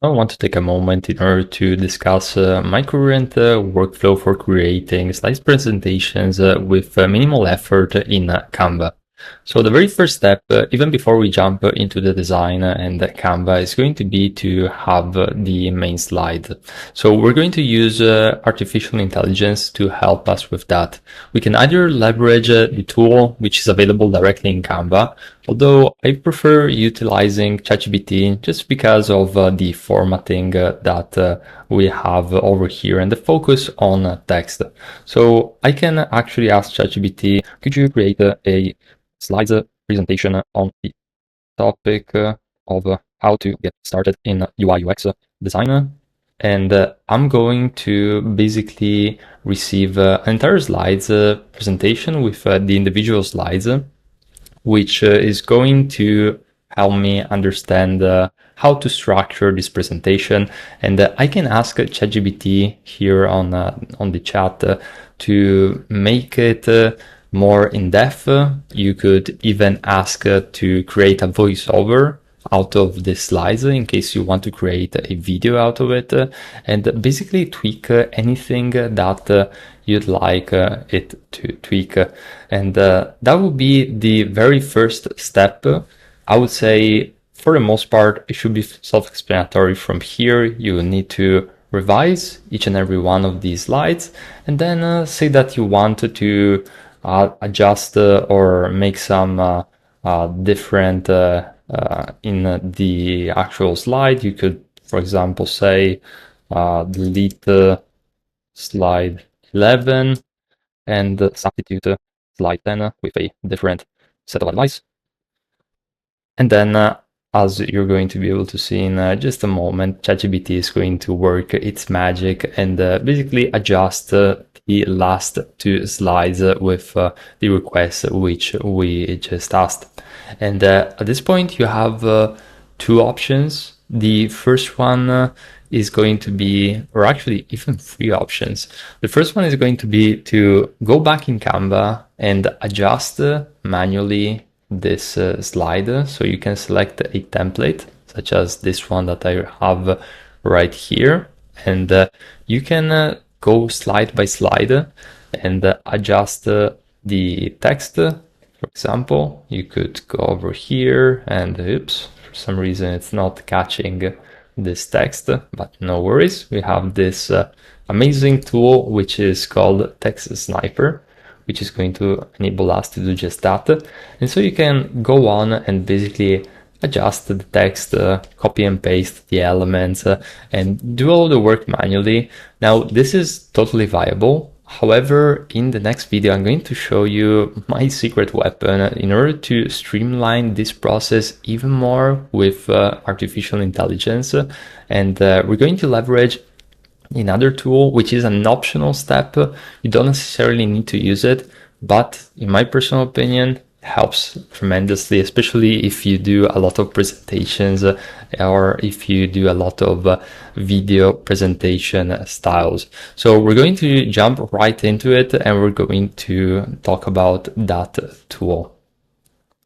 I want to take a moment in order to discuss my current workflow for creating slide presentations with minimal effort in Canva. So the very first step, even before we jump into the design and Canva, is going to be to have the main slide. So we're going to use artificial intelligence to help us with that. We can either leverage the tool which is available directly in Canva, although I prefer utilizing ChatGPT just because of the formatting that we have over here and the focus on text. So I can actually ask ChatGPT, could you create a slides presentation on the topic of how to get started in UI UX design? And I'm going to basically receive an entire slides presentation with the individual slides, which is going to help me understand how to structure this presentation. And I can ask ChatGPT here on the chat to make it more in depth. You could even ask to create a voiceover out of the slides in case you want to create a video out of it, and basically tweak anything that you'd like it to tweak. And that would be the very first step. I would say for the most part, it should be self-explanatory. From here, you need to revise each and every one of these slides, and then say that you want to adjust or make some different in the actual slide. You could, for example, say delete slide 11 and substitute slide 10 with a different set of advice. And then, as you're going to be able to see in just a moment, ChatGPT is going to work its magic and basically adjust the last two slides with the request which we just asked. And at this point, you have two options. The first one is going to be, or actually even three options. The first one is going to be to go back in Canva and adjust manually this slide. So you can select a template such as this one that I have right here, and you can go slide by slide and adjust the text. For example, you could go over here and oops, for some reason it's not catching this text, but no worries. We have this amazing tool which is called Text Sniper, which is going to enable us to do just that. And so you can go on and basically adjust the text, copy and paste the elements, and do all the work manually. Now, this is totally viable. However, in the next video, I'm going to show you my secret weapon in order to streamline this process even more with artificial intelligence. And we're going to leverage another tool, which is an optional step. You don't necessarily need to use it, but in my personal opinion, helps tremendously, especially if you do a lot of presentations or if you do a lot of video presentation styles. So we're going to jump right into it and we're going to talk about that tool.